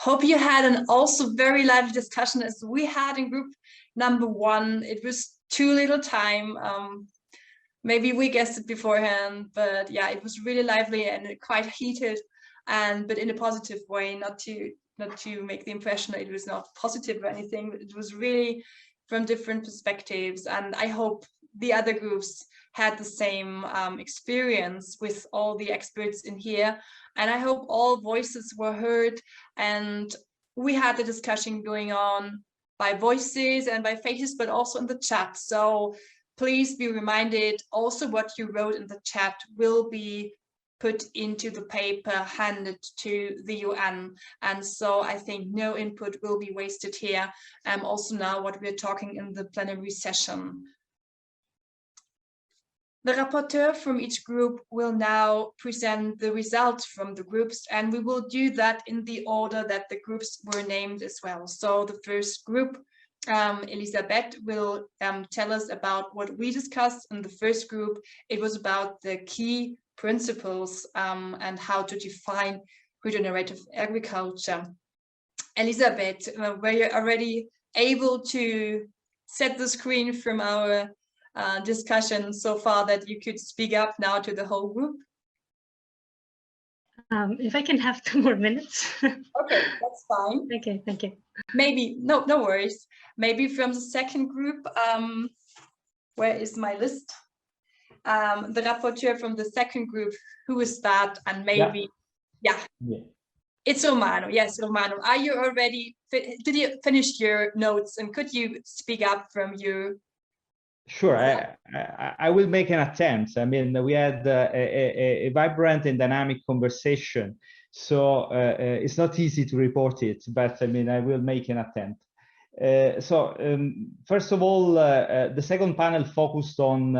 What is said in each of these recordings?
Hope you had an also very lively discussion as we had in group number 1. It was too little time. Maybe we guessed it beforehand, but yeah, it was really lively and quite heated, but in a positive way, not to make the impression that it was not positive or anything. It was really from different perspectives, and I hope the other groups had the same experience with all the experts in here, and I hope all voices were heard, and we had the discussion going on by voices and by faces, but also in the chat. So please be reminded also what you wrote in the chat will be put into the paper handed to the UN. And so I think no input will be wasted here. Also now what we're talking in the plenary session. The rapporteur from each group will now present the results from the groups, and we will do that in the order that the groups were named as well. So the first group, Elisabeth, will tell us about what we discussed in the first group. It was about the key principles and how to define regenerative agriculture. Elisabeth, were you already able to set the screen from our discussion so far that you could speak up now to the whole group? If I can have 2 more minutes. Okay, that's fine. Okay, thank you. Maybe, no worries. Maybe from the second group, where is my list? The rapporteur from the second group, who is that? And maybe, yeah. It's Romano. Yes, Romano. Are you already, did you finish your notes, and could you speak up from your... Sure, I will make an attempt. I mean, we had a vibrant and dynamic conversation, so it's not easy to report it, but I mean, I will make an attempt. First of all, the second panel focused on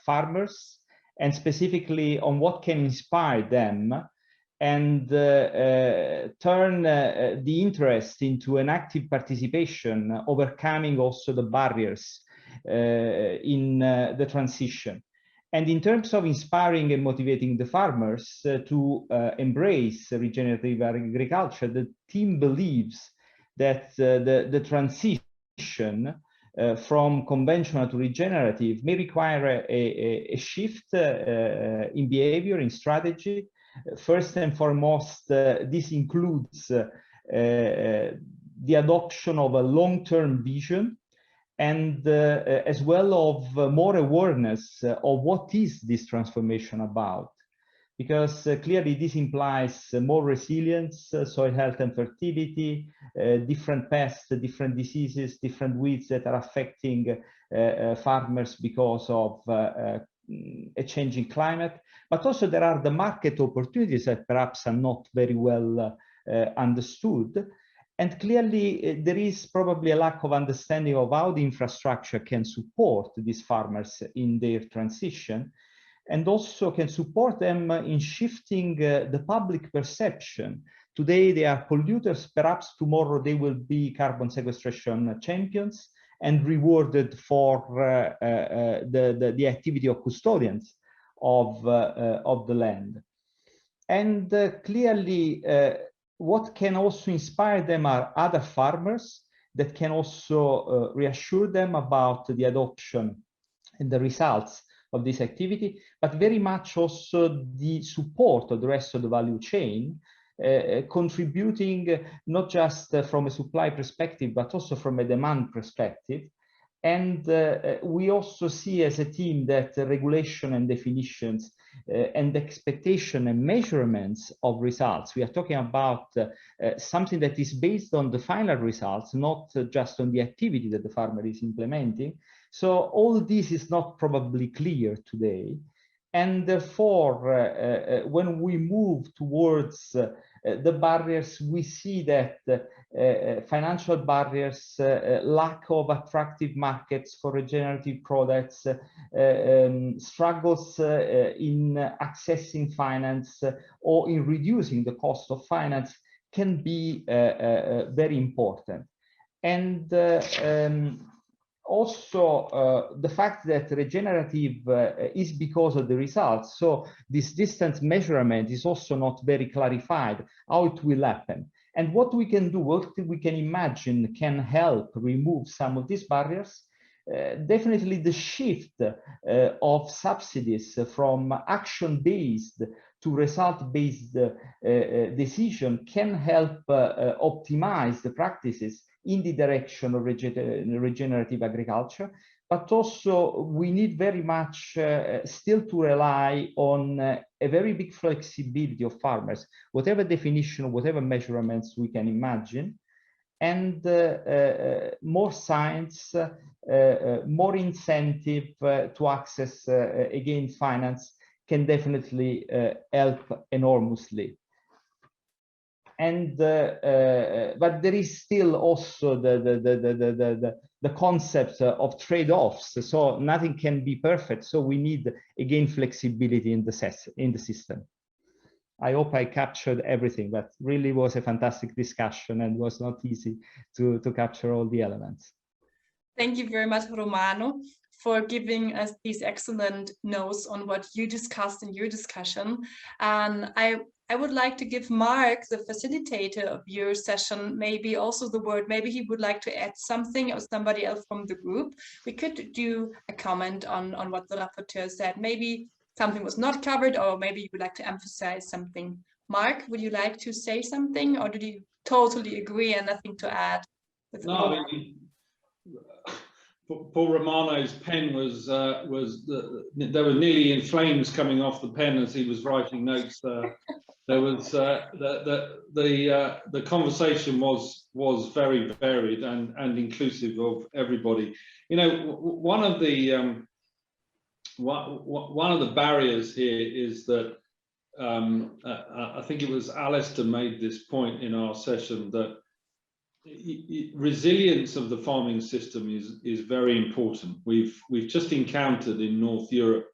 farmers, and specifically on what can inspire them and turn the interest into an active participation, overcoming also the barriers in the transition. And in terms of inspiring and motivating the farmers to embrace regenerative agriculture, the team believes that the transition from conventional to regenerative may require a shift in behavior, in strategy. First and foremost, this includes the adoption of a long-term vision, and as well of more awareness of what is this transformation about. Because clearly this implies more resilience, soil health and fertility, different pests, different diseases, different weeds that are affecting farmers because of a changing climate. But also there are the market opportunities that perhaps are not very well understood. And clearly, there is probably a lack of understanding of how the infrastructure can support these farmers in their transition, and also can support them in shifting the public perception. Today, they are polluters. Perhaps tomorrow they will be carbon sequestration champions and rewarded for the activity of custodians of the land. And clearly, what can also inspire them are other farmers that can also reassure them about the adoption and the results of this activity, but very much also the support of the rest of the value chain, contributing not just from a supply perspective, but also from a demand perspective. And we also see as a team that regulation and definitions and expectation and measurements of results, we are talking about something that is based on the final results, not just on the activity that the farmer is implementing. So all this is not probably clear today. And therefore, when we move towards the barriers, we see that financial barriers, lack of attractive markets for regenerative products, struggles in accessing finance or in reducing the cost of finance can be very important. And also the fact that regenerative is because of the results. So this distance measurement is also not very clarified how it will happen. And what we can do, what we can imagine can help remove some of these barriers. Definitely the shift of subsidies from action-based to result-based decision can help optimize the practices in the direction of regenerative agriculture. But also we need very much still to rely on a very big flexibility of farmers, whatever definition, whatever measurements we can imagine, and more science, more incentive to access, again, finance can definitely help enormously. And but there is still also the concept of trade-offs. So nothing can be perfect. So we need, again, flexibility in the system. I hope I captured everything, but really was a fantastic discussion and was not easy to capture all the elements. Thank you very much, Romano, for giving us these excellent notes on what you discussed in your discussion. And I would like to give Mark, the facilitator of your session, maybe also the word. Maybe he would like to add something, or somebody else from the group. We could do a comment on what the rapporteur said. Maybe something was not covered, or maybe you would like to emphasize something. Mark, would you like to say something, or did you totally agree and nothing to add? No, I mean, Paul Romano's pen was there were nearly in flames coming off the pen as he was writing notes. There was the conversation was very varied and inclusive of everybody. You know, one of the barriers here is that I think it was Alistair made this point in our session, that resilience of the farming system is very important. We've just encountered in North Europe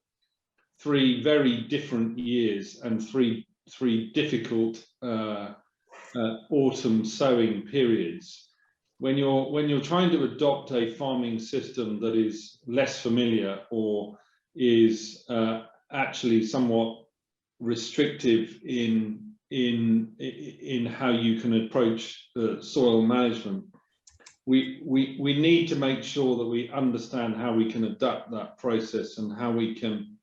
3 very different years and three difficult autumn sowing periods. When you're trying to adopt a farming system that is less familiar or is actually somewhat restrictive in how you can approach soil management, we need to make sure that we understand how we can adapt that process and how we can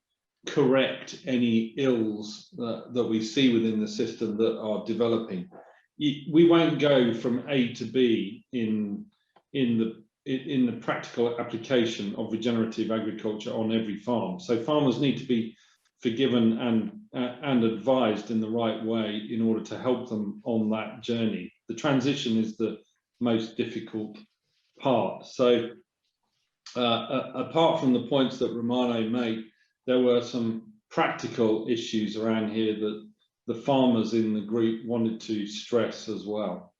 correct any ills that we see within the system that are developing. We won't go from A to B in the practical application of regenerative agriculture on every farm. So farmers need to be forgiven and advised in the right way in order to help them on that journey. The transition is the most difficult part. So apart from the points that Romano made, there were some practical issues around here that the farmers in the group wanted to stress as well.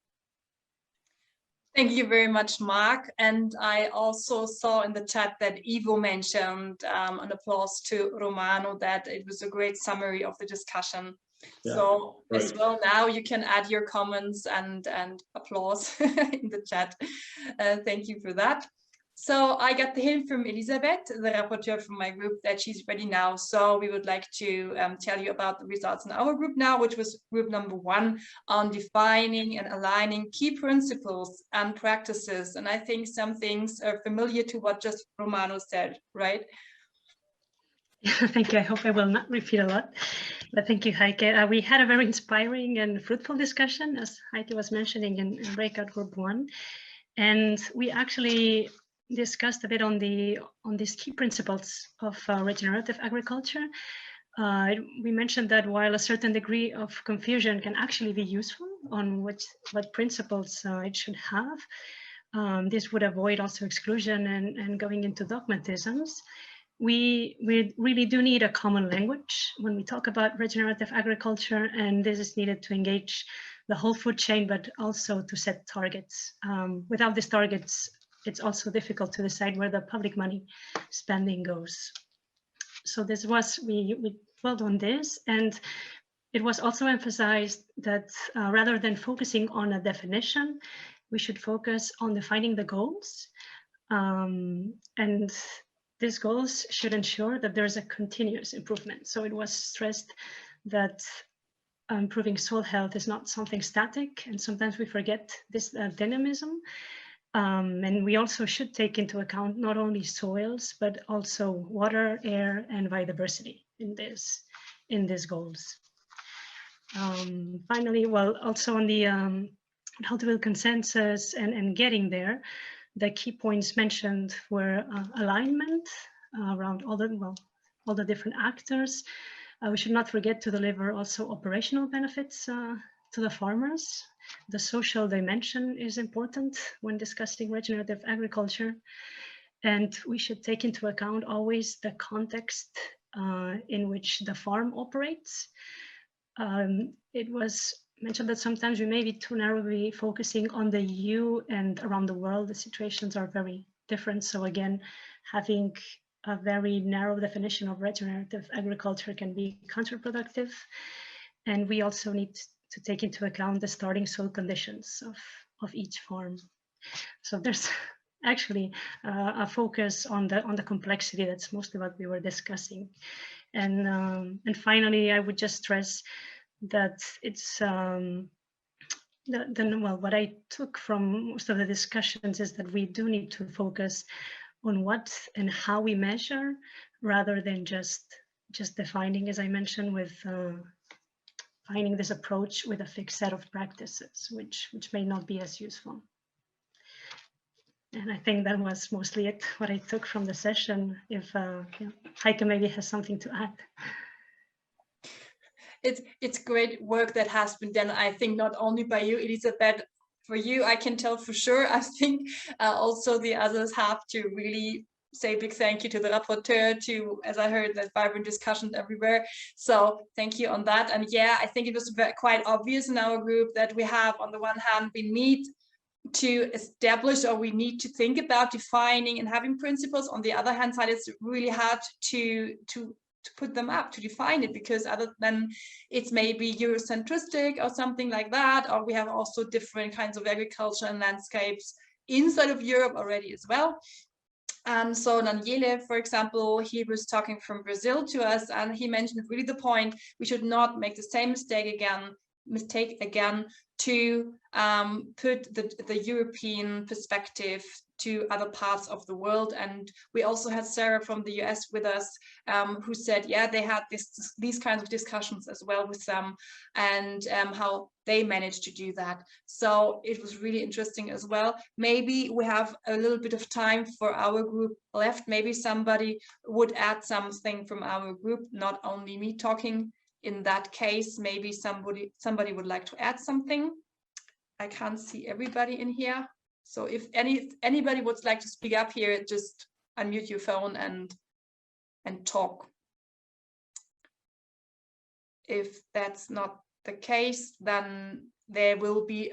Thank you very much, Mark. And I also saw in the chat that Ivo mentioned an applause to Romano, that it was a great summary of the discussion. Yeah, so great. As well, now you can add your comments and applause in the chat. Thank you for that. So I got the hint from Elisabeth, the rapporteur from my group, that she's ready now. So we would like to tell you about the results in our group now, which was group number 1 on defining and aligning key principles and practices. And I think some things are familiar to what just Romano said, right? Thank you. I hope I will not repeat a lot, but thank you, Heike. We had a very inspiring and fruitful discussion, as Heike was mentioning, in breakout group 1. And we actually discussed a bit on these key principles of regenerative agriculture. We mentioned that while a certain degree of confusion can actually be useful on what principles it should have, this would avoid also exclusion and going into dogmatisms. We really do need a common language when we talk about regenerative agriculture, and this is needed to engage the whole food chain, but also to set targets. Without these targets, it's also difficult to decide where the public money spending goes. So this was, we dwelled on this, and it was also emphasized that rather than focusing on a definition, we should focus on defining the goals. And these goals should ensure that there's a continuous improvement. So it was stressed that improving soil health is not something static, and sometimes we forget this dynamism. And we also should take into account not only soils, but also water, air, and biodiversity in these goals. Finally, well, also on the how to build consensus and getting there, the key points mentioned were alignment around all the different actors. We should not forget to deliver also operational benefits to the farmers. The social dimension is important when discussing regenerative agriculture. And we should take into account always the context in which the farm operates. It was mentioned that sometimes we may be too narrowly focusing on the EU, and around the world, the situations are very different. So again, having a very narrow definition of regenerative agriculture can be counterproductive. And we also need to take into account the starting soil conditions of each farm. So there's actually a focus on the complexity. That's mostly what we were discussing. And finally, I would just stress that it's what I took from most of the discussions is that we do need to focus on what and how we measure, rather than just defining, as I mentioned, with finding this approach with a fixed set of practices, which may not be as useful. And I think that was mostly it, what I took from the session. If Heike maybe has something to add. It's great work that has been done, I think, not only by you, Elisabeth. For you, I can tell for sure. I think also the others have to really say a big thank you to the rapporteur, to, as I heard, that vibrant discussions everywhere. So thank you on that. And yeah, I think it was quite obvious in our group that we have, on the one hand, we need to establish, or we need to think about defining and having principles. On the other hand side, it's really hard to put them up, to define it, because other than it's maybe Eurocentristic or something like that, or we have also different kinds of agriculture and landscapes inside of Europe already as well. And so Daniele, for example, he was talking from Brazil to us, and he mentioned really the point, we should not make the same mistake again to put the European perspective to other parts of the world. And we also had Sarah from the US with us, who said, yeah, they had these kinds of discussions as well with them, and how they managed to do that. So it was really interesting as well. Maybe we have a little bit of time for our group left. Maybe somebody would add something from our group, not only me talking. In that case, maybe somebody would like to add something. I can't see everybody in here. So if anybody would like to speak up here, just unmute your phone and talk. If that's not the case, then there will be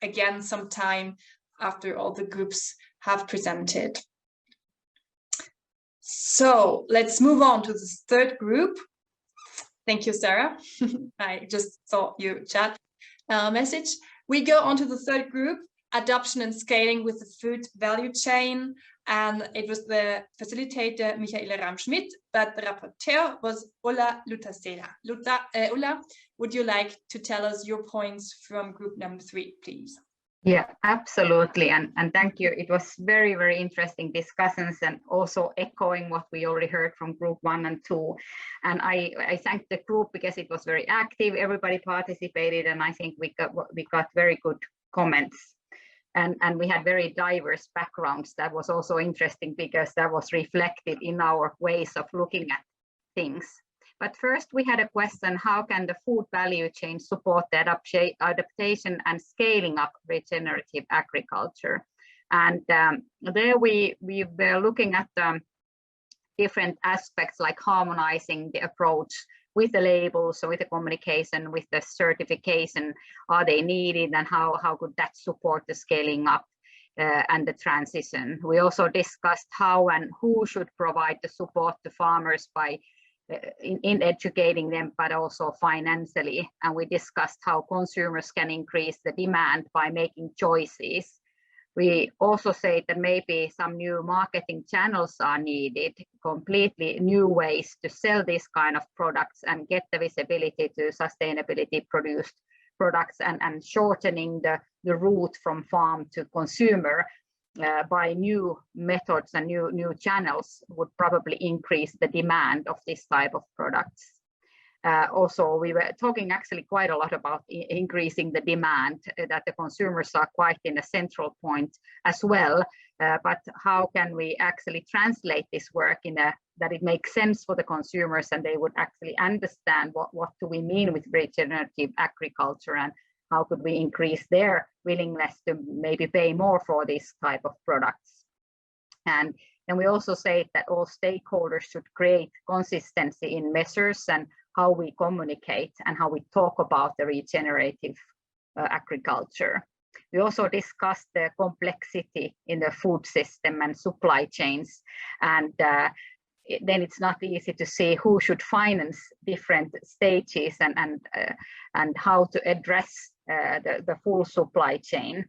again some time after all the groups have presented. So let's move on to the third group. Thank you, Sarah. I just saw your chat message. We go on to the third group, adoption and scaling with the food value chain. And it was the facilitator, Michaela Ram-Schmidt, but the rapporteur was Ulla Lutasela. Ulla, would you like to tell us your points from group number 3, please? Yeah, absolutely. And thank you. It was very, very interesting discussions, and also echoing what we already heard from group 1 and 2. And I thank the group because it was very active. Everybody participated, and I think we got very good comments. And we had very diverse backgrounds. That was also interesting because that was reflected in our ways of looking at things. But first we had a question, how can the food value chain support the adaptation and scaling up regenerative agriculture? And there we were looking at different aspects, like harmonizing the approach with the labels, so with the communication, with the certification, are they needed, and how could that support the scaling up and the transition. We also discussed how and who should provide the support to farmers by in educating them, but also financially. And we discussed how consumers can increase the demand by making choices We also say that maybe some new marketing channels are needed, completely new ways to sell this kind of products and get the visibility to sustainability produced products, and shortening the route from farm to consumer by new methods and new channels would probably increase the demand of this type of products. Also, we were talking actually quite a lot about increasing the demand, that the consumers are quite in a central point as well. But how can we actually translate this work in that it makes sense for the consumers and they would actually understand what do we mean with regenerative agriculture, and how could we increase their willingness to maybe pay more for this type of products. And then we also say that all stakeholders should create consistency in measures and how we communicate and how we talk about the regenerative agriculture. We also discussed the complexity in the food system and supply chains, and then it's not easy to see who should finance different stages and how to address the full supply chain.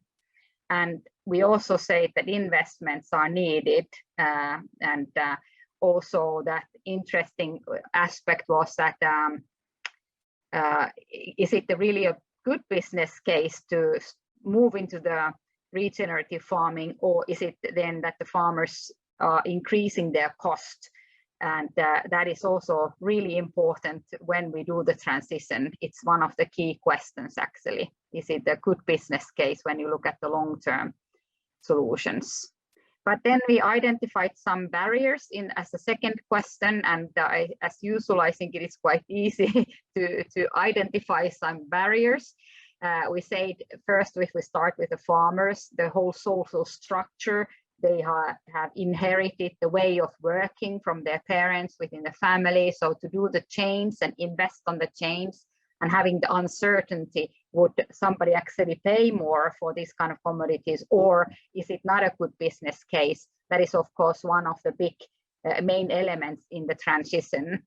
And we also say that investments are needed, and also that interesting aspect was that is it really a good business case to move into the regenerative farming, or is it then that the farmers are increasing their cost? And that is also really important when we do the transition. It's one of the key questions actually. Is it a good business case when you look at the long-term solutions? But then we identified some barriers as a second question, and as usual, I think it is quite easy to identify some barriers. We said first, if we start with the farmers, the whole social structure, they have inherited the way of working from their parents within the family. So to do the change and invest on the change and having the uncertainty, would somebody actually pay more for these kind of commodities, or is it not a good business case? That is, of course, one of the big main elements in the transition.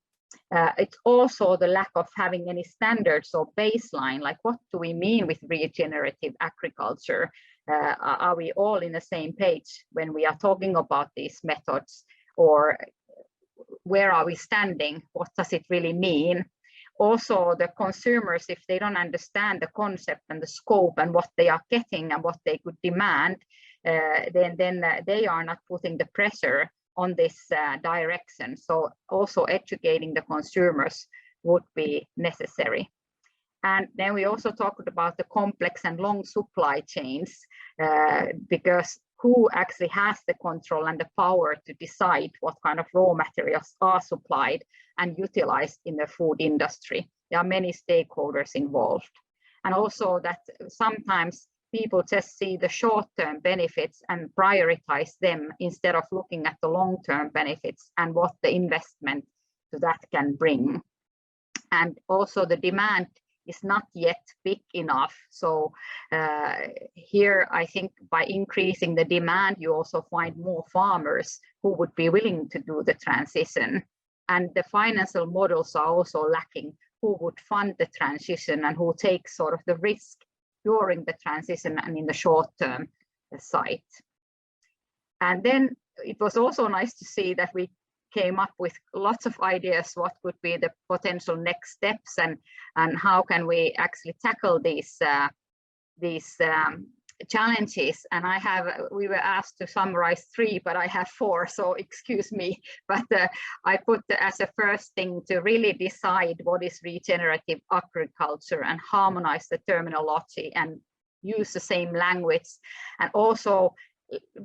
It's also the lack of having any standards or baseline, like what do we mean with regenerative agriculture? Are we all in the same page when we are talking about these methods, or where are we standing? What does it really mean? Also, the consumers, if they don't understand the concept and the scope and what they are getting and what they could demand, then they are not putting the pressure on this direction. So also educating the consumers would be necessary. And then we also talked about the complex and long supply chains, because who actually has the control and the power to decide what kind of raw materials are supplied and utilized in the food industry? There are many stakeholders involved. And also that sometimes people just see the short-term benefits and prioritize them instead of looking at the long-term benefits and what the investment to that can bring. And also the demand is not yet big enough. So here, I think by increasing the demand, you also find more farmers who would be willing to do the transition. And the financial models are also lacking. Who would fund the transition and who takes sort of the risk during the transition and in the short term side. And then it was also nice to see that we came up with lots of ideas what could be the potential next steps and how can we actually tackle these challenges. And we were asked to summarize 3, but I have 4, so excuse me. But I put as a first thing to really decide what is regenerative agriculture and harmonize the terminology and use the same language. And also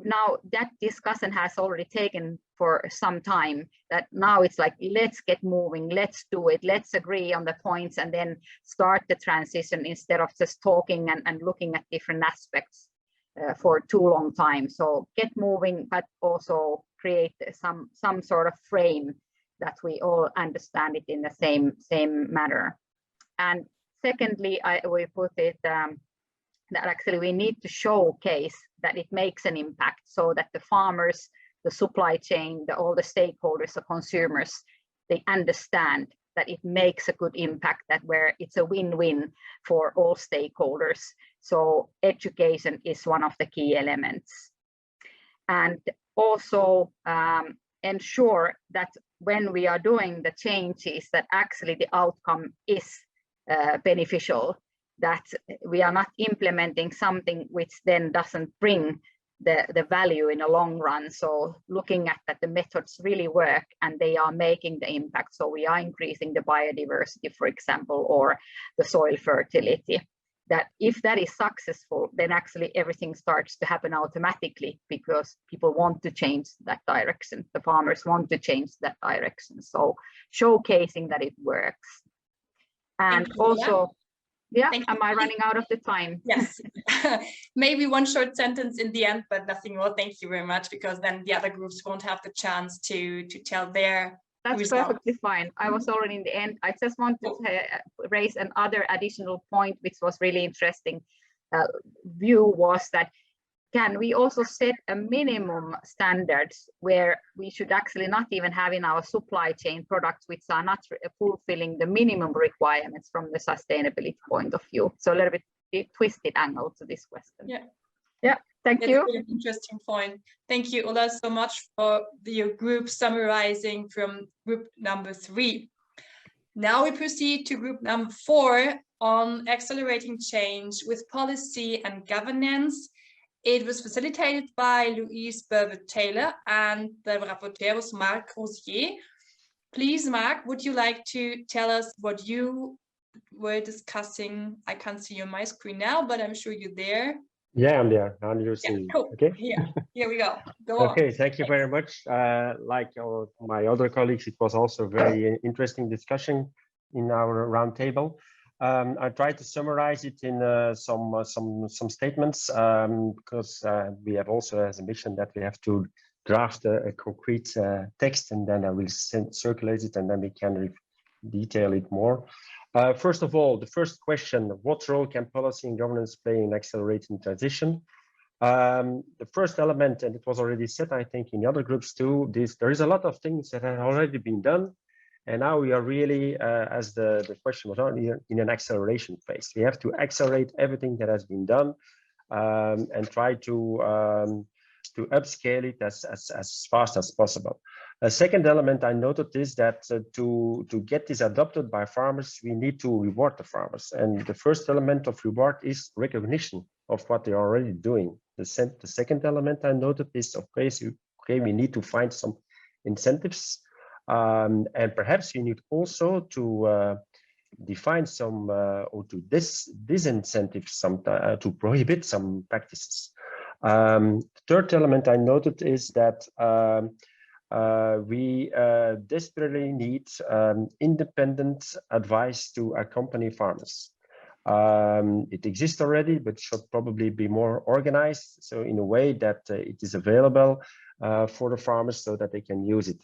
now that discussion has already taken for some time, that now it's like, let's get moving, let's do it, let's agree on the points and then start the transition instead of just talking and looking at different aspects for too long time. So get moving, but also create some sort of frame that we all understand it in the same manner. And secondly, we put it that actually we need to showcase that it makes an impact, so that the farmers, the supply chain, all the stakeholders, the consumers, they understand that it makes a good impact, that where it's a win-win for all stakeholders. So education is one of the key elements. And also ensure that when we are doing the changes, that actually the outcome is beneficial, that we are not implementing something which then doesn't bring the value in a long run. So looking at that the methods really work and they are making the impact. So we are increasing the biodiversity, for example, or the soil fertility. That if that is successful, then actually everything starts to happen automatically, because people want to change that direction. The farmers want to change that direction. So showcasing that it works. And also, yeah, am I running out of the time? Yes. Maybe one short sentence in the end, but nothing more. Thank you very much, because then the other groups won't have the chance to tell their That's results. perfectly fine. I was already in the end. I just want to raise another additional point, which was really interesting view, was that can we also set a minimum standards where we should actually not even have in our supply chain products which are not fulfilling the minimum requirements from the sustainability point of view. So a little bit twisted angle to this question. Yeah, thank you. That's an interesting point. Thank you, Ulla, so much for your group summarizing from group number 3. Now we proceed to group number 4 on accelerating change with policy and governance. It was facilitated by Louise Burwood-Taylor and the rapporteur was Marc Rosier. Please, Marc, would you like to tell us what you were discussing? I can't see you on my screen now, but I'm sure you're there. Yeah, I'm there. Now you're seeing. Cool. Okay. Yeah, here we go. Go okay, on. thank you very much. Like my other colleagues, it was also a very interesting discussion in our roundtable. I tried to summarize it in some statements because we have also as a mission that we have to draft a concrete text, and then I will circulate it, and then we can detail it more. First of all, the first question: what role can policy and governance play in accelerating transition? The first element, and it was already said, I think, in the other groups too, there is a lot of things that have already been done. And now we are really, as the question was on, in an acceleration phase. We have to accelerate everything that has been done and try to upscale it as fast as possible. A second element I noted is that to get this adopted by farmers, we need to reward the farmers. And the first element of reward is recognition of what they're already doing. The second element I noted is, okay, we need to find some incentives. And perhaps we need also to define some or to disincentive some to prohibit some practices. Third element I noted is that we desperately need independent advice to accompany farmers. It exists already, but should probably be more organized, so in a way that it is available for the farmers so that they can use it.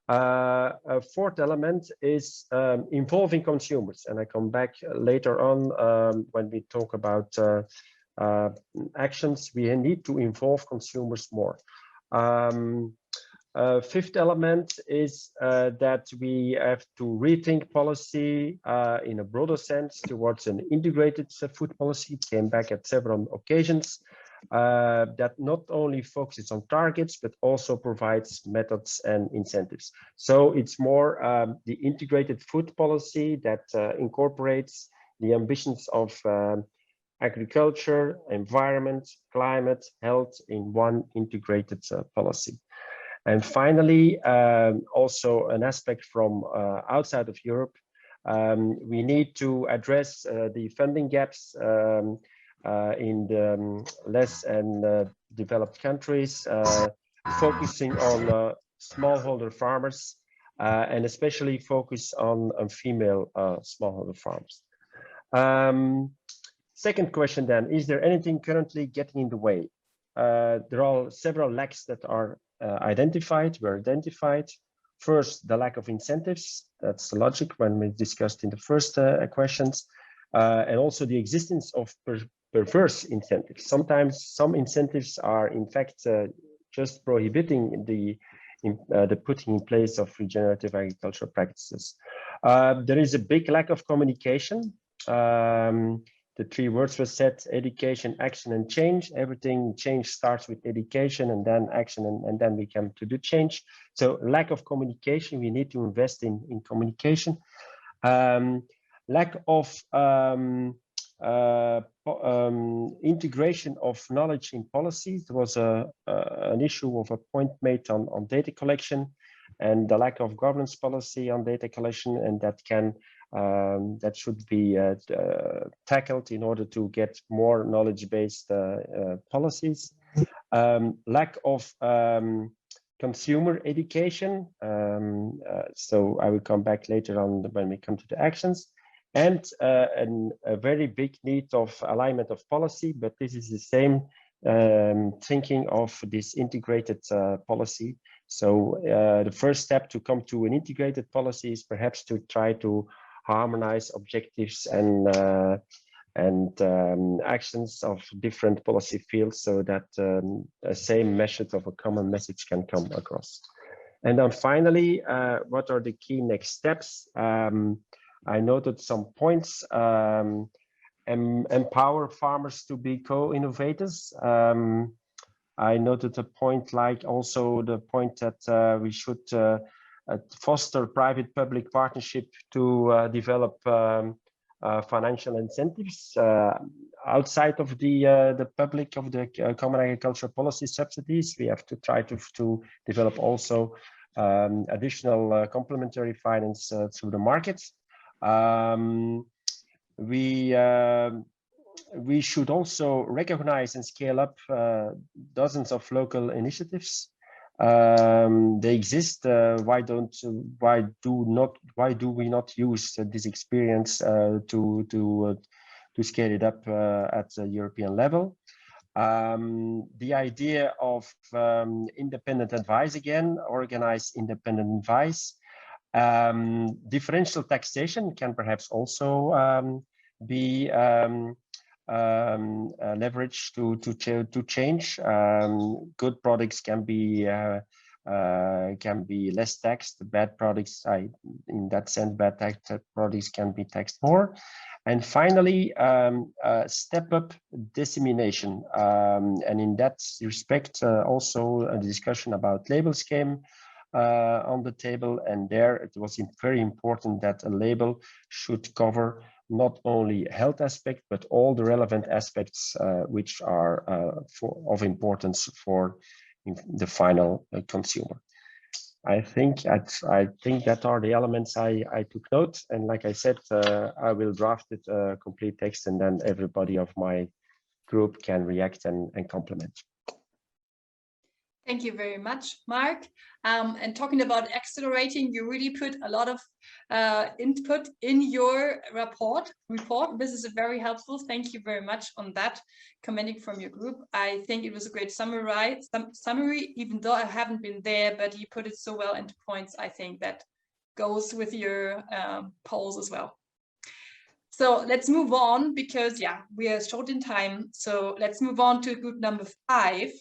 A fourth element is involving consumers, and I come back later on when we talk about actions. We need to involve consumers more. Fifth element is that we have to rethink policy in a broader sense towards an integrated food policy. It came back at several occasions. That not only focuses on targets, but also provides methods and incentives. So it's more the integrated food policy that incorporates the ambitions of agriculture, environment, climate, health in one integrated policy. And finally, also an aspect from outside of Europe, we need to address the funding gaps in the less and developed countries, focusing on smallholder farmers and especially focus on female smallholder farmers. Second question then, is there anything currently getting in the way? There are several lacks that are were identified. First, the lack of incentives. That's the logic when we discussed in the first questions. And also the existence of perverse incentives. Sometimes some incentives are in fact just prohibiting the putting in place of regenerative agricultural practices. There is a big lack of communication. The 3 words were said: education, action, and change. Everything change starts with education, and then action, and then we come to do change. So lack of communication, we need to invest in communication. Lack of integration of knowledge in policies. There was an issue of a point made on data collection and the lack of governance policy on data collection, and that should be tackled in order to get more knowledge-based policies. Lack of consumer education. So I will come back later on when we come to the actions. And a very big need of alignment of policy, but this is the same thinking of this integrated policy. So the first step to come to an integrated policy is perhaps to try to harmonize objectives and actions of different policy fields, so that a same message of a common message can come across. And then finally, what are the key next steps? I noted some points. Empower farmers to be co-innovators. I noted a point, like also the point that we should foster private-public partnership to develop financial incentives outside of the public, of the common agricultural policy subsidies. We have to try to develop also additional complementary finance through the markets. We should also recognize and scale up dozens of local initiatives. They exist. Why do we not use this experience to scale it up at the European level? The idea of independent advice, again, organize independent advice. Differential taxation can perhaps also be leveraged to change. Good products can be less taxed. Bad products, in that sense, bad taxed products can be taxed more. And finally, step up dissemination. And in that respect, also a discussion about labels came on the table, and there it was very important that a label should cover not only health aspect, but all the relevant aspects which are of importance for the final consumer. I think that are the elements I took note, and like I said, I will draft it a complete text, and then everybody of my group can react and complement. Thank you very much, Mark. And talking about accelerating, you really put a lot of input in your report. This is very helpful. Thank you very much on that, commenting from your group. I think it was a great summary, even though I haven't been there, but you put it so well into points. I think that goes with your polls as well. So let's move on, because we are short in time. So let's move on to group number 5.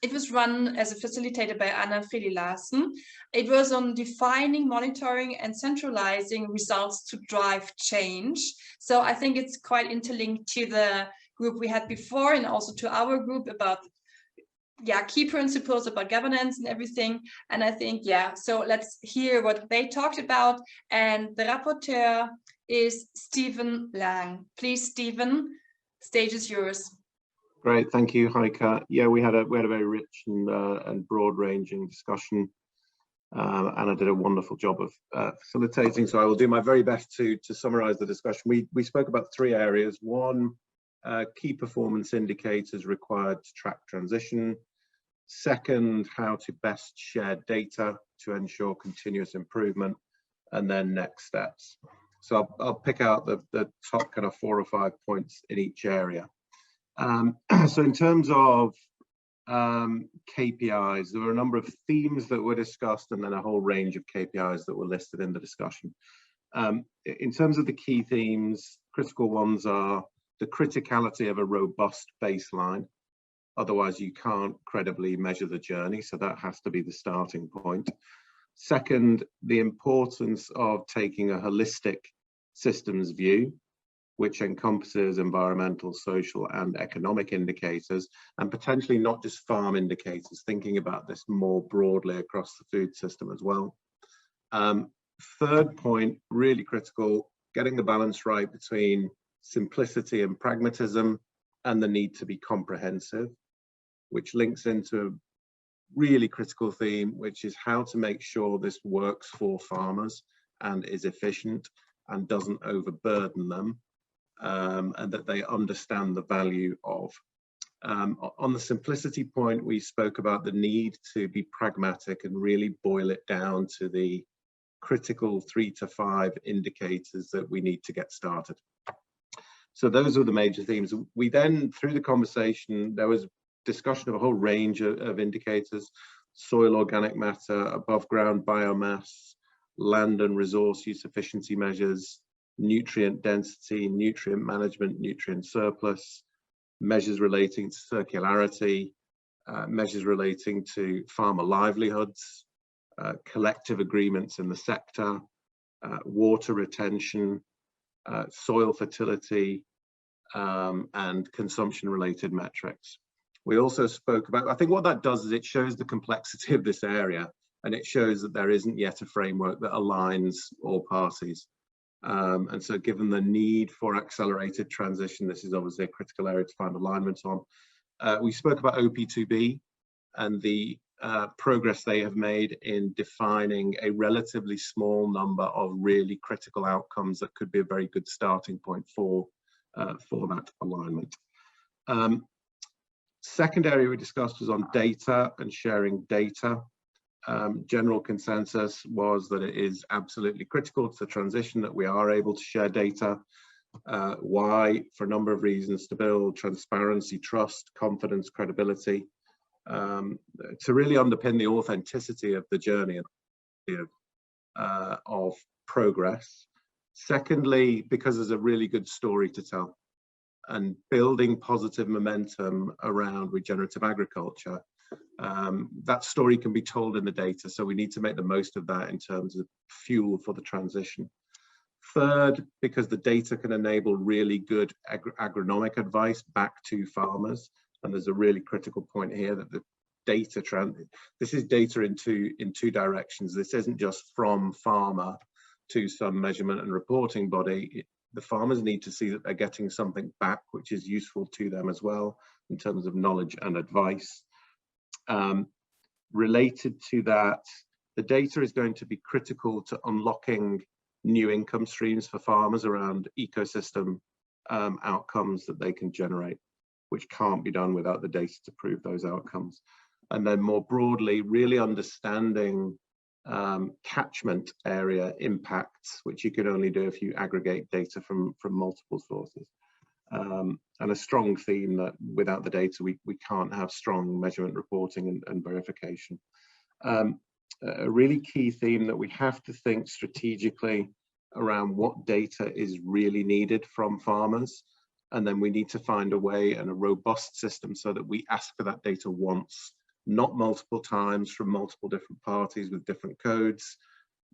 It was run as a facilitator by Anna Feli Larsen. It was on defining, monitoring, and centralizing results to drive change. So I think it's quite interlinked to the group we had before, and also to our group about key principles about governance and everything. And I think, so let's hear what they talked about. And the rapporteur is Stephen Lang. Please, Stephen, stage is yours. Great, thank you, Heike. Yeah, we had a very rich and broad-ranging discussion. Anna did a wonderful job of facilitating, so I will do my very best to summarize the discussion. We spoke about 3 areas. One, key performance indicators required to track transition. Second, how to best share data to ensure continuous improvement. And then next steps. So I'll pick out the top kind of 4 or 5 points in each area. So in terms of KPIs, there were a number of themes that were discussed, and then a whole range of KPIs that were listed in the discussion. In terms of the key themes, critical ones are the criticality of a robust baseline. Otherwise, you can't credibly measure the journey, so that has to be the starting point. Second, the importance of taking a holistic systems view, which encompasses environmental, social, and economic indicators, and potentially not just farm indicators, thinking about this more broadly across the food system as well. Third point, really critical, getting the balance right between simplicity and pragmatism and the need to be comprehensive, which links into a really critical theme, which is how to make sure this works for farmers and is efficient and doesn't overburden them, and that they understand the value of. On the simplicity point, we spoke about the need to be pragmatic and really boil it down to the critical 3 to 5 indicators that we need to get started. So those are the major themes. We then, through the conversation, there was discussion of a whole range of indicators: soil organic matter, above ground biomass, land and resource use efficiency measures, nutrient density, nutrient management, nutrient surplus, measures relating to circularity, measures relating to farmer livelihoods, collective agreements in the sector, water retention, soil fertility, and consumption related metrics. We also spoke about, I think what that does is it shows the complexity of this area, and it shows that there isn't yet a framework that aligns all parties. And so given the need for accelerated transition, this is obviously a critical area to find alignment on. We spoke about OP2B and the progress they have made in defining a relatively small number of really critical outcomes that could be a very good starting point for that alignment. Second area we discussed was on data and sharing data. General consensus was that it is absolutely critical to the transition that we are able to share data. Why? For a number of reasons: to build transparency, trust, confidence, credibility, to really underpin the authenticity of the journey of progress. Secondly, because there's a really good story to tell, and building positive momentum around regenerative agriculture. That story can be told in the data, so we need to make the most of that in terms of fuel for the transition. Third, because the data can enable really good agronomic advice back to farmers, and there's a really critical point here that the data this is data in two directions. This isn't just from farmer to some measurement and reporting body. The farmers need to see that they're getting something back which is useful to them as well in terms of knowledge and advice. Related to that, the data is going to be critical to unlocking new income streams for farmers around ecosystem outcomes that they can generate, which can't be done without the data to prove those outcomes. And then more broadly, really understanding catchment area impacts, which you can only do if you aggregate data from multiple sources. And a strong theme that without the data, we can't have strong measurement reporting and verification. A really key theme that we have to think strategically around what data is really needed from farmers. And then we need to find a way and a robust system so that we ask for that data once, not multiple times from multiple different parties with different codes.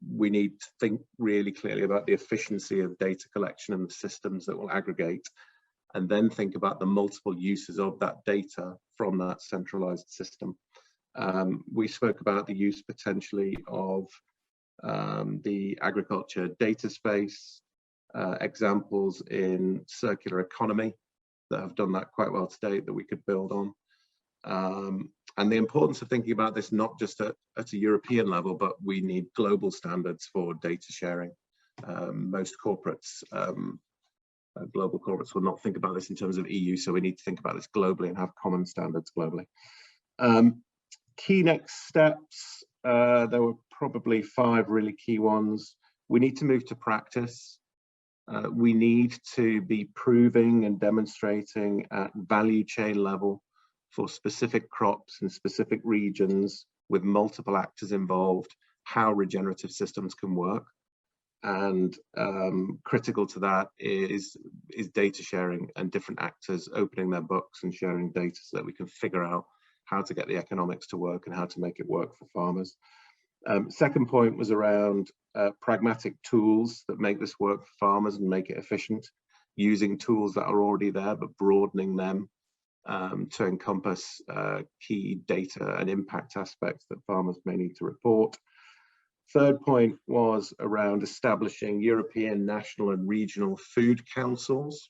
We need to think really clearly about the efficiency of data collection and the systems that will aggregate, and then think about the multiple uses of that data from that centralized system. We spoke about the use potentially of the agriculture data space, examples in circular economy that have done that quite well to date that we could build on. And the importance of thinking about this not just at a European level, but we need global standards for data sharing. Most corporates, global corporates will not think about this in terms of EU, so we need to think about this globally and have common standards globally. Key next steps, there were probably 5 really key ones. We need to move to practice. We need to be proving and demonstrating at value chain level for specific crops in specific regions with multiple actors involved, how regenerative systems can work. And critical to that is data sharing and different actors opening their books and sharing data so that we can figure out how to get the economics to work and how to make it work for farmers. Second point was around pragmatic tools that make this work for farmers and make it efficient, using tools that are already there, but broadening them to encompass key data and impact aspects that farmers may need to report. Third point was around establishing European, national and regional food councils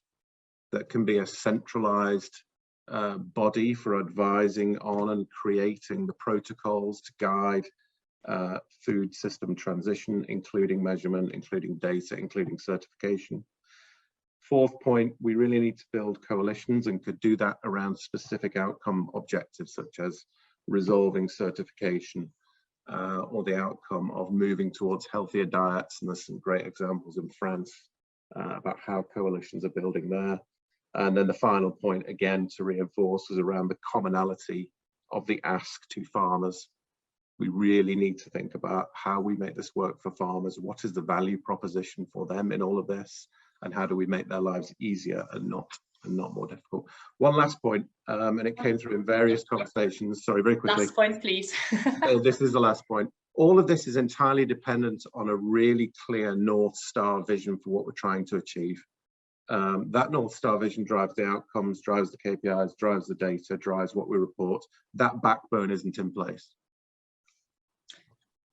that can be a centralized body for advising on and creating the protocols to guide food system transition, including measurement, including data, including certification. Fourth point, we really need to build coalitions and could do that around specific outcome objectives, such as resolving certification or the outcome of moving towards healthier diets. And there's some great examples in France about how coalitions are building there. And then the final point, again, to reinforce, is around the commonality of the ask to farmers. We really need to think about how we make this work for farmers. What is the value proposition for them in all of this? And how do we make their lives easier and not more difficult? One last point, and it came through in various conversations. Sorry, very quickly. Last point, please. This is the last point. All of this is entirely dependent on a really clear North Star vision for what we're trying to achieve. That North Star vision drives the outcomes, drives the KPIs, drives the data, drives what we report. That backbone isn't in place.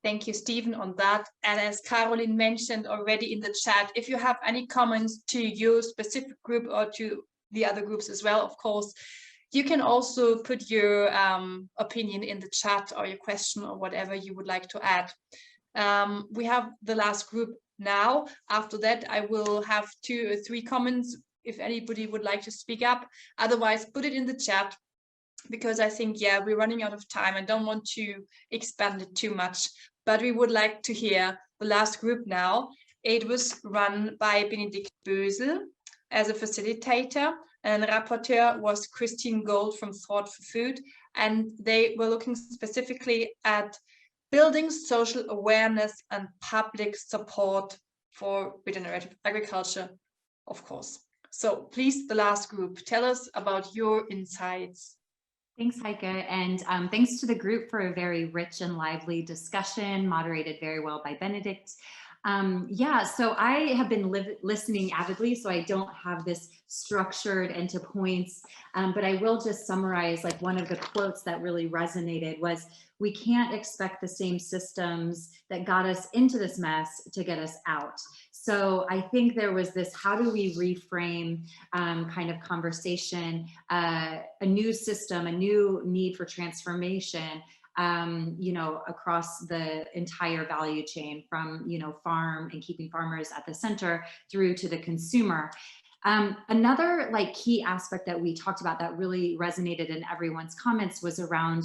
Thank you, Stephen, on that. And as Caroline mentioned already in the chat, if you have any comments to your specific group or to the other groups as well, of course, you can also put your opinion in the chat or your question or whatever you would like to add. We have the last group now. After that, I will have 2 or 3 comments if anybody would like to speak up. Otherwise, put it in the chat, because I think, yeah, we're running out of time. I don't want to expand it too much, but we would like to hear the last group now. It was run by Benedikt Bösel as a facilitator, and the rapporteur was Christine Gold from Thought for Food, and they were looking specifically at building social awareness and public support for regenerative agriculture, of course. So please, the last group, tell us about your insights. Thanks, Heike, and thanks to the group for a very rich and lively discussion, moderated very well by Benedikt. Yeah, so I have been listening avidly, so I don't have this structured into points, but I will just summarize, like, one of the quotes that really resonated was, we can't expect the same systems that got us into this mess to get us out. So I think there was this, how do we reframe kind of conversation, a new system, a new need for transformation, you know, across the entire value chain, from, you know, farm and keeping farmers at the center through to the consumer. Another like key aspect that we talked about that really resonated in everyone's comments was around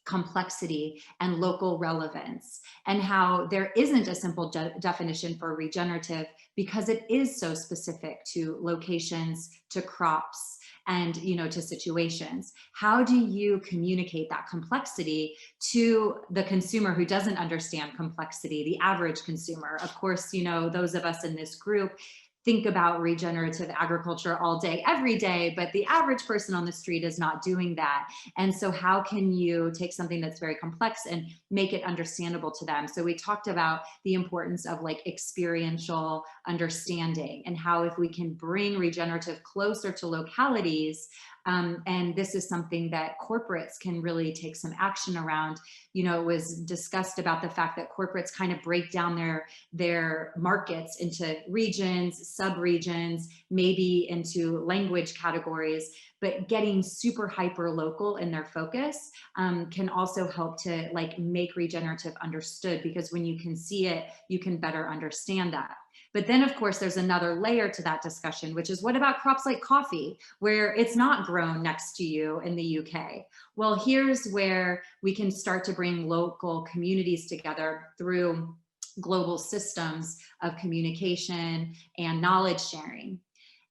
complexity and local relevance, and how there isn't a simple definition for regenerative because it is so specific to locations, to crops, and, you know, to situations. How do you communicate that complexity to the consumer who doesn't understand complexity, the average consumer? Of course, you know, those of us in this group think about regenerative agriculture all day, every day, but the average person on the street is not doing that. And so how can you take something that's very complex and make it understandable to them? So we talked about the importance of like experiential understanding, and how if we can bring regenerative closer to localities, and this is something that corporates can really take some action around. You know, it was discussed about the fact that corporates kind of break down their markets into regions, sub-regions, maybe into language categories, but getting super hyper local in their focus can also help to like make regenerative understood, because when you can see it, you can better understand that. But then, of course, there's another layer to that discussion, which is what about crops like coffee, where it's not grown next to you in the UK? Well, here's where we can start to bring local communities together through global systems of communication and knowledge sharing.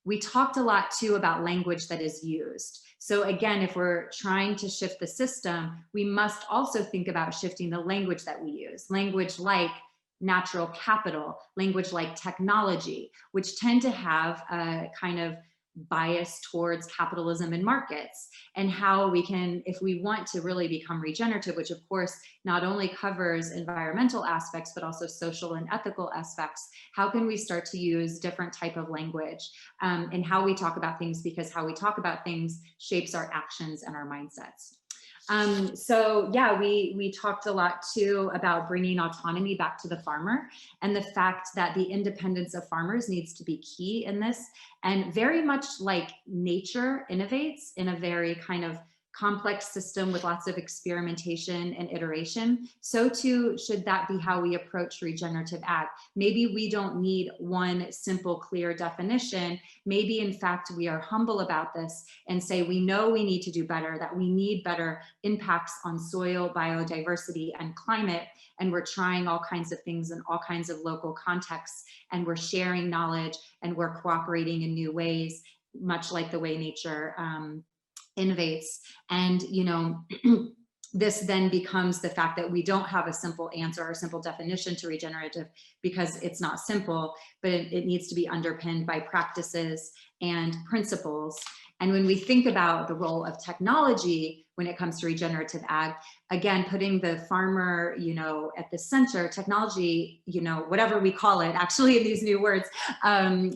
We talked a lot too about language that is used. So again, if we're trying to shift the system, we must also think about shifting the language that we use. Language like natural capital, language like technology, which tend to have a kind of bias towards capitalism and markets, and how we can, if we want to really become regenerative, which of course not only covers environmental aspects, but also social and ethical aspects, how can we start to use different type of language in how we talk about things, because how we talk about things shapes our actions and our mindsets. So yeah, we talked a lot too about bringing autonomy back to the farmer, and the fact that the independence of farmers needs to be key in this. And very much like nature innovates in a very kind of complex system with lots of experimentation and iteration, so too should that be how we approach regenerative ag. Maybe we don't need one simple, clear definition. Maybe in fact we are humble about this and say we know we need to do better, that we need better impacts on soil, biodiversity, and climate, and we're trying all kinds of things in all kinds of local contexts, and we're sharing knowledge, and we're cooperating in new ways, much like the way nature innovates. And you know, this then becomes the fact that we don't have a simple answer or simple definition to regenerative, because it's not simple, but it needs to be underpinned by practices and principles. And when we think about the role of technology when it comes to regenerative ag, again, putting the farmer, you know, at the center, technology, you know, whatever we call it, actually in these new words,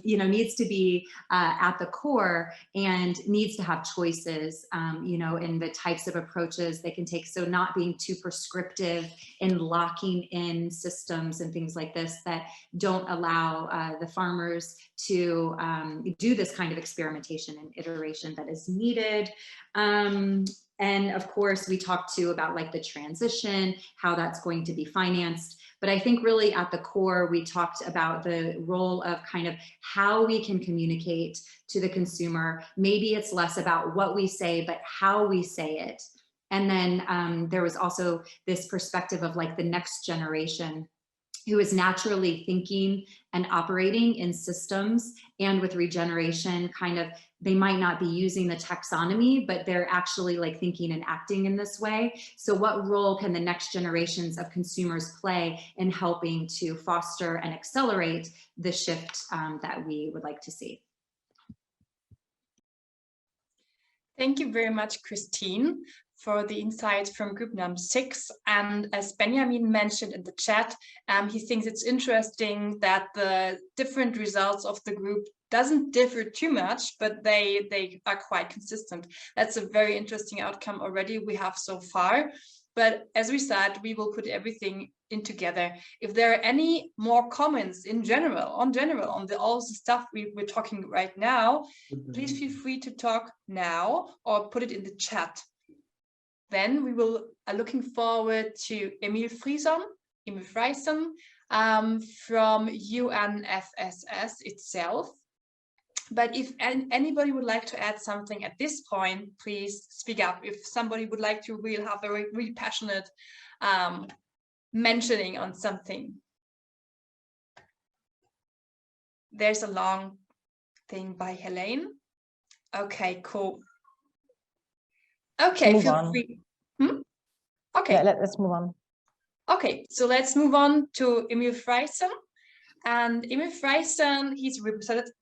you know, needs to be at the core and needs to have choices, you know, in the types of approaches they can take. So not being too prescriptive in locking in systems and things like this that don't allow the farmers to do this kind of experimentation and iteration that is needed. And of course, we talked too about like the transition, how that's going to be financed. But I think really at the core, we talked about the role of kind of how we can communicate to the consumer. Maybe it's less about what we say, but how we say it. And then there was also this perspective of like the next generation who is naturally thinking and operating in systems, and with regeneration, kind of, they might not be using the taxonomy, but they're actually like thinking and acting in this way. So what role can the next generations of consumers play in helping to foster and accelerate the shift that we would like to see? Thank you very much, Christine, for the insights from group number 6. And as Benjamin mentioned in the chat, he thinks it's interesting that the different results of the group doesn't differ too much, but they are quite consistent. That's a very interesting outcome already we have so far. But as we said, we will put everything in together. If there are any more comments in general, on all the stuff we're talking right now, please feel free to talk now or put it in the chat. Then we are looking forward to Emil Frieson from UNFSS itself. But if anybody would like to add something at this point, please speak up. If somebody would like to really have a really passionate mentioning on something. There's a long thing by Helene. Okay, cool. Okay, feel free. Okay. Yeah, let's move on. Okay, so let's move on to Emil Frieson. And Emil Frieson, he's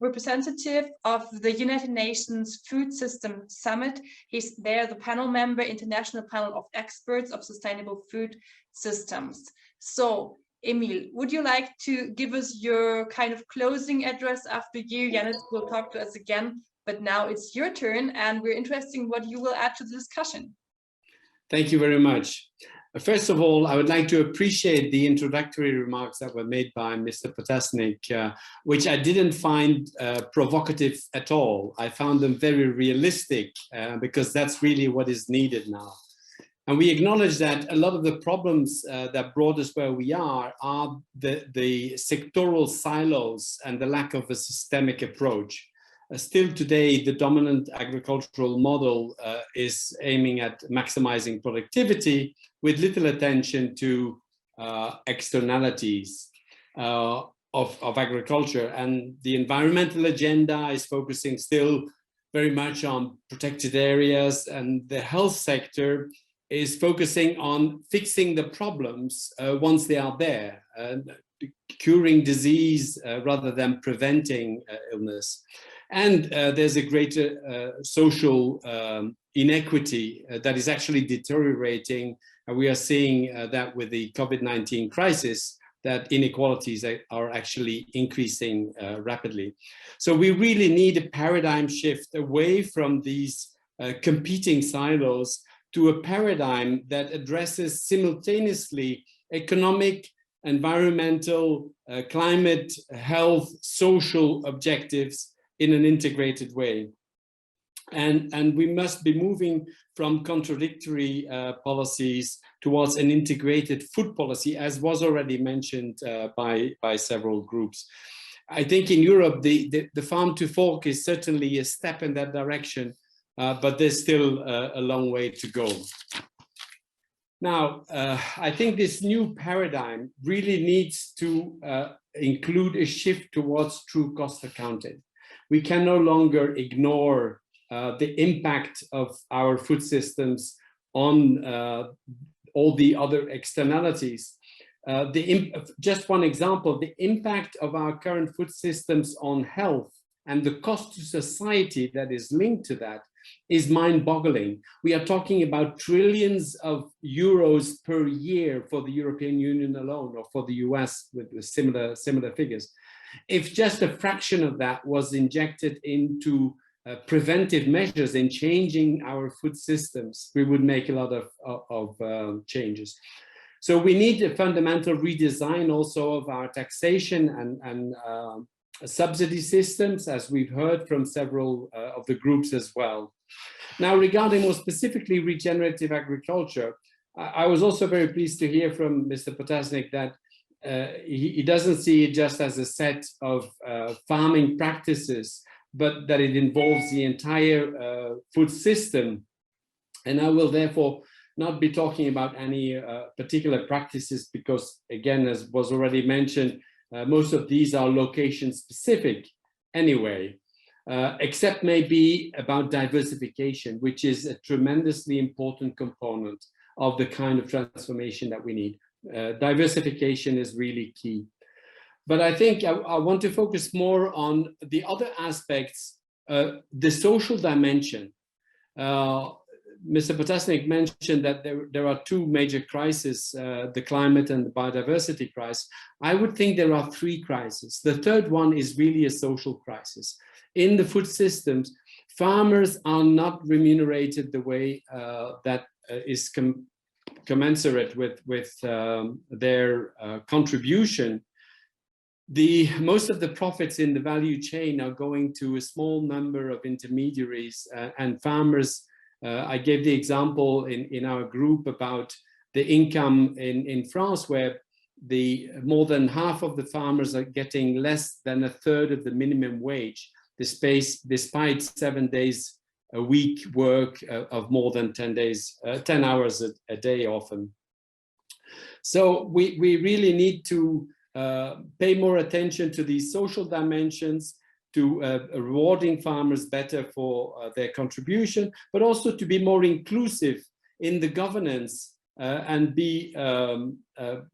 representative of the United Nations Food System Summit. He's there, the panel member, International Panel of Experts of Sustainable Food Systems. So, Emil, would you like to give us your kind of closing address after you? Janet will talk to us again, but now it's your turn, and we're interested in what you will add to the discussion. Thank you very much. First of all, I would like to appreciate the introductory remarks that were made by Mr. Potasnik, which I didn't find provocative at all. I found them very realistic because that's really what is needed now. And we acknowledge that a lot of the problems that brought us where we are the sectoral silos and the lack of a systemic approach. Still today, the dominant agricultural model is aiming at maximizing productivity with little attention to externalities of agriculture. And the environmental agenda is focusing still very much on protected areas, and the health sector is focusing on fixing the problems once they are there, curing disease rather than preventing illness. And there's a greater social inequity that is actually deteriorating. And we are seeing that with the COVID-19 crisis, that inequalities are actually increasing rapidly. So we really need a paradigm shift away from these competing silos to a paradigm that addresses simultaneously economic, environmental, climate, health, social objectives in an integrated way. And we must be moving from contradictory policies towards an integrated food policy, as was already mentioned by several groups. I think in Europe, the farm to fork is certainly a step in that direction, but there's still a long way to go. Now, I think this new paradigm really needs to include a shift towards true cost accounting. We can no longer ignore the impact of our food systems on all the other externalities. Just one example, the impact of our current food systems on health and the cost to society that is linked to that is mind-boggling. We are talking about trillions of euros per year for the European Union alone, or for the US with similar figures. If just a fraction of that was injected into preventive measures in changing our food systems, we would make a lot of changes. So we need a fundamental redesign also of our taxation and subsidy systems, as we've heard from several of the groups as well. Now, regarding more specifically regenerative agriculture, I was also very pleased to hear from Mr. Potasnik that he doesn't see it just as a set of farming practices, but that it involves the entire food system. And I will therefore not be talking about any particular practices because, again, as was already mentioned, most of these are location specific anyway, except maybe about diversification, which is a tremendously important component of the kind of transformation that we need. Diversification is really key. But I think I want to focus more on the other aspects, the social dimension. Mr. Potasnik mentioned that there are two major crises, the climate and the biodiversity crisis. I would think there are three crises. The third one is really a social crisis. In the food systems, farmers are not remunerated the way that is commensurate with their contribution. Most of the profits in the value chain are going to a small number of intermediaries and farmers. I gave the example in our group about the income in France, where more than half of the farmers are getting less than a third of the minimum wage, despite 7 days a week work of more than 10 hours a day often. So we really need to pay more attention to these social dimensions, to rewarding farmers better for their contribution, but also to be more inclusive in the governance and be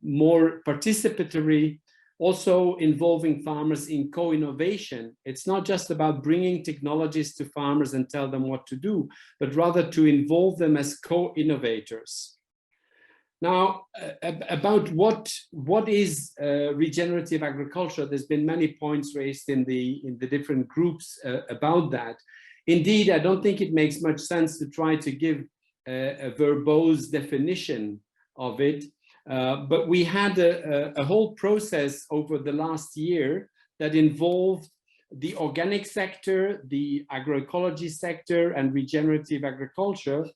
more participatory, also involving farmers in co-innovation. It's not just about bringing technologies to farmers and tell them what to do, but rather to involve them as co-innovators. Now, about what is regenerative agriculture, there's been many points raised in the different groups about that. Indeed, I don't think it makes much sense to try to give a verbose definition of it, but we had a whole process over the last year that involved the organic sector, the agroecology sector, and regenerative agriculture,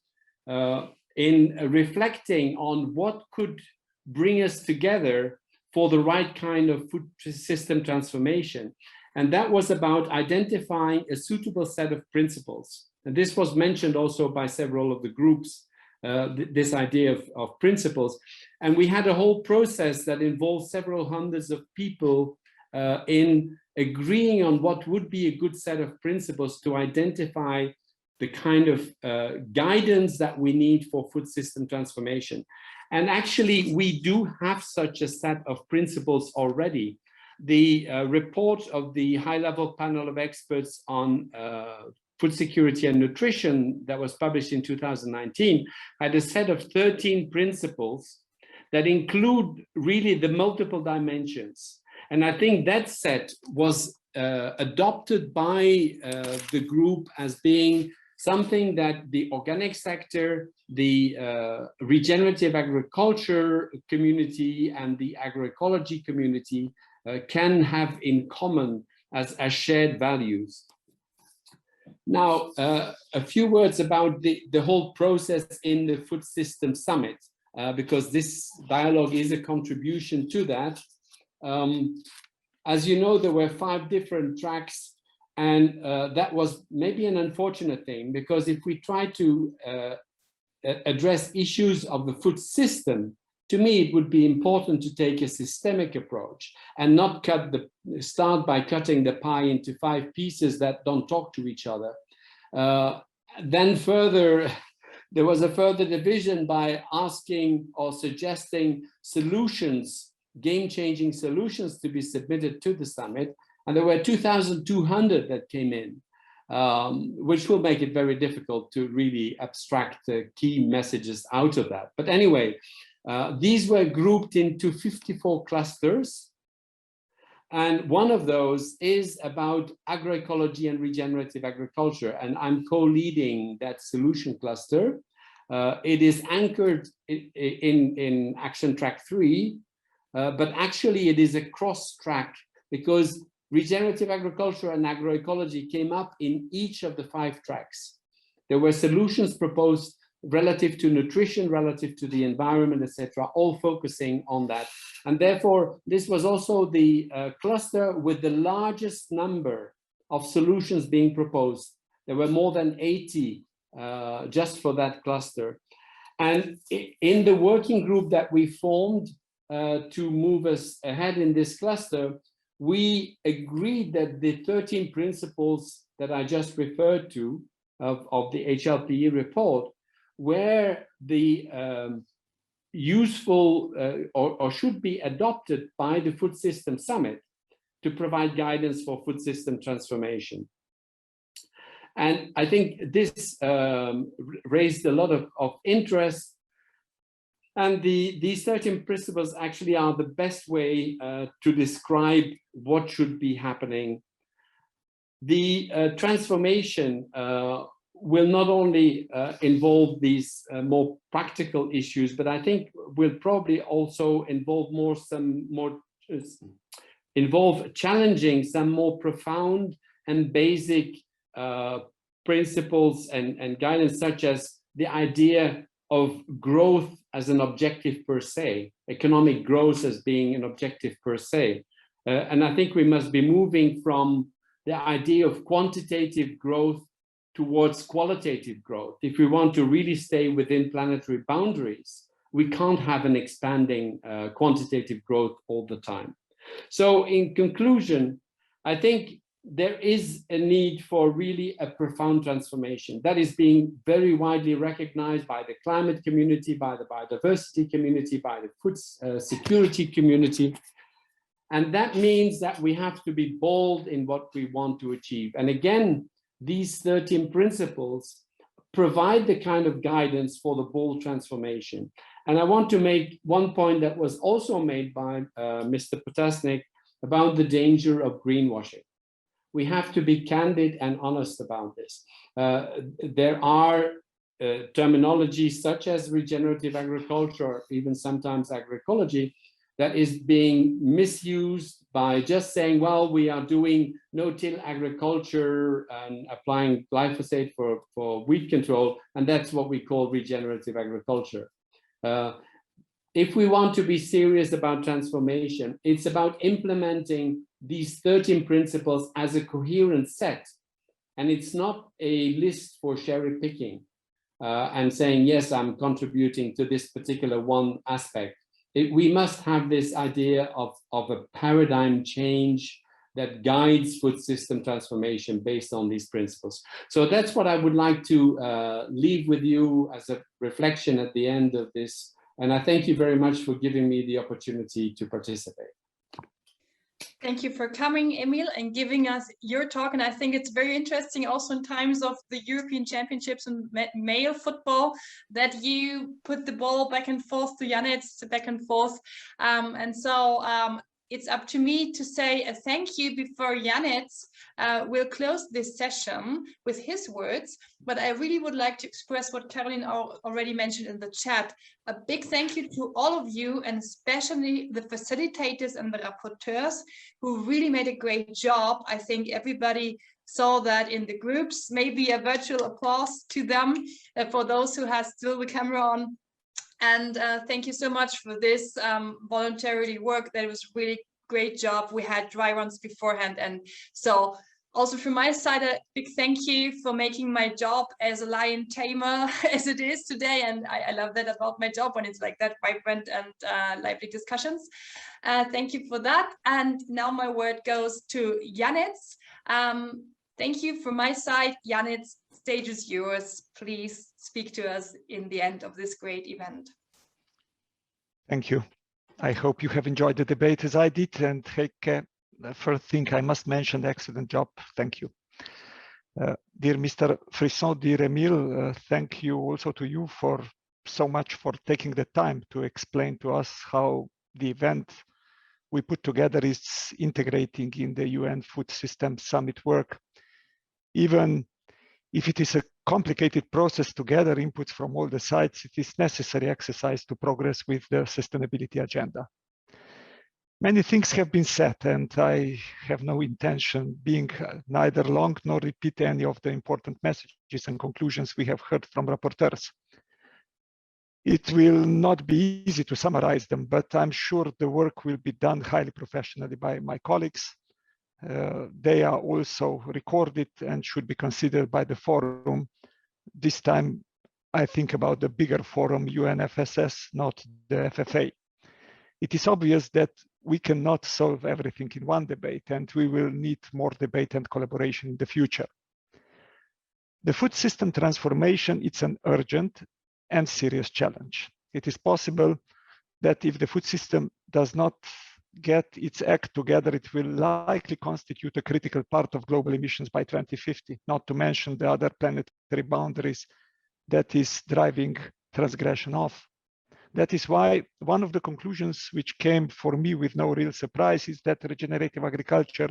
in reflecting on what could bring us together for the right kind of food system transformation. And that was about identifying a suitable set of principles. And this was mentioned also by several of the groups, this idea of principles. And we had a whole process that involved several hundreds of people in agreeing on what would be a good set of principles to identify the kind of guidance that we need for food system transformation. And actually, we do have such a set of principles already. the report of the high-level panel of experts on food security and nutrition that was published in 2019 had a set of 13 principles that include really the multiple dimensions. And I think that set was adopted by the group as being something that the organic sector, the regenerative agriculture community, and the agroecology community can have in common as shared values. Now, a few words about the whole process in the Food System Summit, because this dialogue is a contribution to that. As you know, there were 5 different tracks, and that was maybe an unfortunate thing, because if we try to address issues of the food system, to me, it would be important to take a systemic approach and not start by cutting the pie into 5 pieces that don't talk to each other. Then further, there was a further division by asking or suggesting solutions, game-changing solutions to be submitted to the summit. And there were 2,200 that came in, which will make it very difficult to really abstract key messages out of that. But anyway, these were grouped into 54 clusters. And one of those is about agroecology and regenerative agriculture. And I'm co-leading that solution cluster. It is anchored in Action Track 3, but actually it is a cross track, because regenerative agriculture and agroecology came up in each of the 5 tracks. There were solutions proposed relative to nutrition, relative to the environment, etc., all focusing on that. And therefore, this was also the cluster with the largest number of solutions being proposed. There were more than 80 just for that cluster. And in the working group that we formed to move us ahead in this cluster, we agreed that the 13 principles that I just referred to of the HLPE report were the useful or should be adopted by the Food System Summit to provide guidance for food system transformation. And I think this raised a lot of interest. And these 13 principles actually are the best way to describe what should be happening. The transformation will not only involve these more practical issues, but I think will probably also involve challenging some more profound and basic principles and guidance, such as the idea of growth as an objective per se, economic growth as being an objective per se. And I think we must be moving from the idea of quantitative growth towards qualitative growth. If we want to really stay within planetary boundaries, we can't have an expanding quantitative growth all the time. So in conclusion, I think there is a need for really a profound transformation that is being very widely recognized by the climate community, by the biodiversity community, by the food security community. And that means that we have to be bold in what we want to achieve. And again, these 13 principles provide the kind of guidance for the bold transformation. And I want to make one point that was also made by Mr. Potasnik about the danger of greenwashing. We have to be candid and honest about this. There are terminologies such as regenerative agriculture, or even sometimes agroecology, that is being misused by just saying, well, we are doing no-till agriculture and applying glyphosate for weed control, and that's what we call regenerative agriculture. If we want to be serious about transformation, it's about implementing these 13 principles as a coherent set. And it's not a list for cherry picking and saying, yes, I'm contributing to this particular one aspect. We must have this idea of a paradigm change that guides food system transformation based on these principles. So that's what I would like to leave with you as a reflection at the end of this. And I thank you very much for giving me the opportunity to participate. Thank you for coming, Emil, and giving us your talk. And I think it's very interesting also in times of the European Championships in male football that you put the ball back and forth to Janec, back and forth. And so it's up to me to say a thank you before Janec will close this session with his words. But I really would like to express what Caroline already mentioned in the chat. A big thank you to all of you, and especially the facilitators and the rapporteurs who really made a great job. I think everybody saw that in the groups. Maybe a virtual applause to them for those who have still the camera on. And thank you so much for this voluntary work. That was really great job. We had dry runs beforehand. And so also from my side, a big thank you for making my job as a lion tamer as it is today. And I love that about my job when it's like that vibrant and lively discussions. Thank you for that. And now my word goes to Janec. Thank you from my side. Janec, stage is yours. Please speak to us in the end of this great event. Thank you. I hope you have enjoyed the debate as I did. And Heike, the first thing I must mention, excellent job. Thank you. Dear Mr. Frisson, dear Emile, thank you also to you for so much for taking the time to explain to us how the event we put together is integrating in the UN Food System Summit work. Even if it is a complicated process to gather inputs from all the sides, it is necessary exercise to progress with the sustainability agenda. Many things have been said, and I have no intention being neither long nor repeat any of the important messages and conclusions we have heard from rapporteurs. It will not be easy to summarize them, but I'm sure the work will be done highly professionally by my colleagues. They are also recorded and should be considered by the forum. This time, I think about the bigger forum, UNFSS, not the FFA. It is obvious that we cannot solve everything in one debate, and we will need more debate and collaboration in the future. The food system transformation is an urgent and serious challenge. It is possible that if the food system does not get its act together, it will likely constitute a critical part of global emissions by 2050, not to mention the other planetary boundaries that is driving transgression of. That is why one of the conclusions which came for me with no real surprise is that regenerative agriculture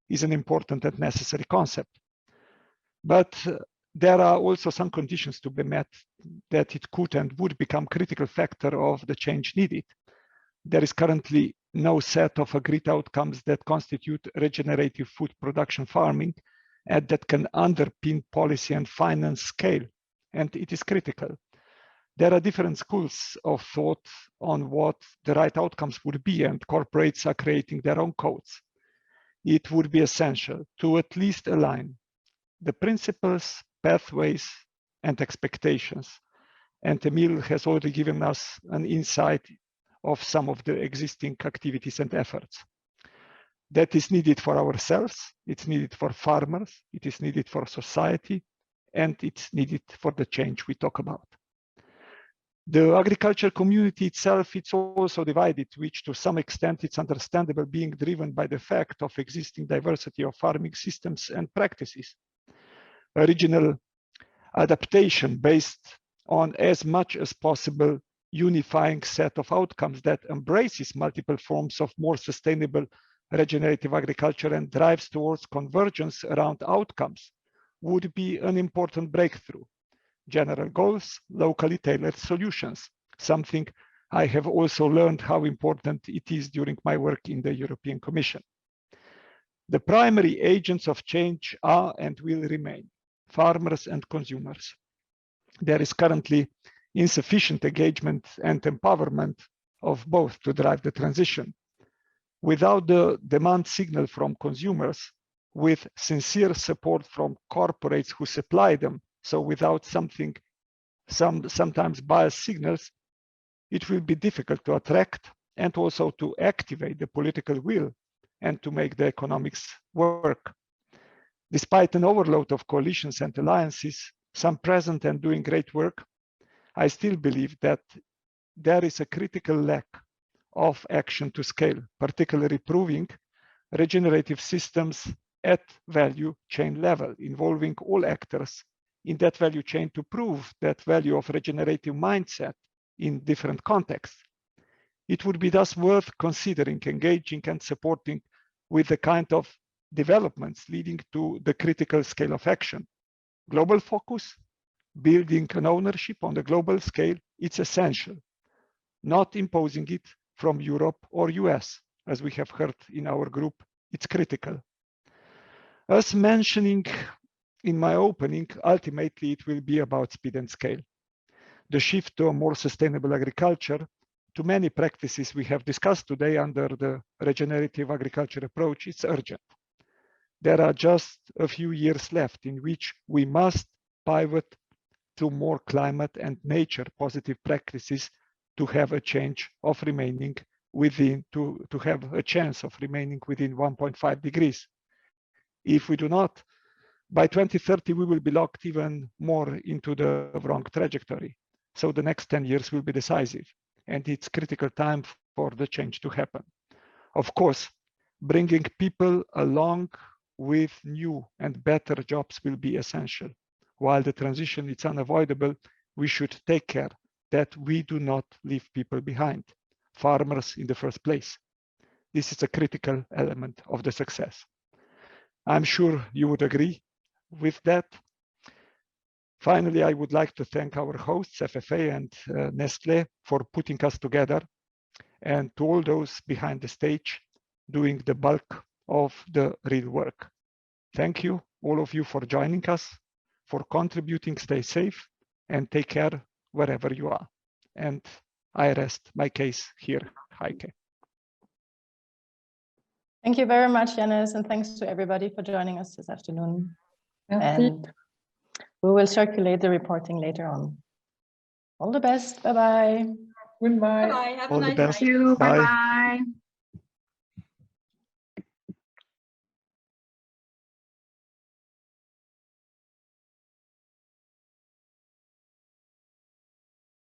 is an important and necessary concept. But there are also some conditions to be met that it could and would become a critical factor of the change needed. There is currently no set of agreed outcomes that constitute regenerative food production farming and that can underpin policy and finance scale, and it is critical. There are different schools of thought on what the right outcomes would be, and corporates are creating their own codes. It would be essential to at least align the principles, pathways, and expectations. And Emil has already given us an insight of some of the existing activities and efforts. That is needed for ourselves, it's needed for farmers, it is needed for society, and it's needed for the change we talk about. The agriculture community itself, it's also divided, which to some extent it's understandable, being driven by the fact of existing diversity of farming systems and practices. A regional adaptation based on as much as possible unifying set of outcomes that embraces multiple forms of more sustainable regenerative agriculture and drives towards convergence around outcomes would be an important breakthrough. General goals, locally tailored solutions, something I have also learned how important it is during my work in the European Commission. The primary agents of change are and will remain farmers and consumers. There is currently insufficient engagement and empowerment of both to drive the transition. Without the demand signal from consumers, with sincere support from corporates who supply them, so without sometimes biased signals, it will be difficult to attract and also to activate the political will and to make the economics work. Despite an overload of coalitions and alliances, some present and doing great work, I still believe that there is a critical lack of action to scale, particularly proving regenerative systems at value chain level, involving all actors in that value chain to prove that value of regenerative mindset in different contexts. It would be thus worth considering engaging and supporting with the kind of developments leading to the critical scale of action. Global focus, building an ownership on the global scale, it's essential. Not imposing it from Europe or US, as we have heard in our group, it's critical. As mentioning in my opening, ultimately it will be about speed and scale. The shift to a more sustainable agriculture, to many practices we have discussed today under the regenerative agriculture approach, it's urgent. There are just a few years left in which we must pivot to more climate and nature positive practices to have a change of remaining within, to have a chance of remaining within 1.5 degrees. If we do not, by 2030, we will be locked even more into the wrong trajectory. So the next 10 years will be decisive, and it's critical time for the change to happen. Of course, bringing people along with new and better jobs will be essential. While the transition is unavoidable, we should take care that we do not leave people behind, farmers in the first place. This is a critical element of the success. I'm sure you would agree with that. Finally, I would like to thank our hosts, FFA and Nestlé, for putting us together, and to all those behind the stage doing the bulk of the real work. Thank you, all of you, for joining us, for contributing. Stay safe and take care wherever you are. And I rest my case here, Heike. Thank you very much, Janis, and thanks to everybody for joining us this afternoon. And we will circulate the reporting later on. All the best. Bye-bye. Goodbye. Have a nice day. Bye. Bye-bye.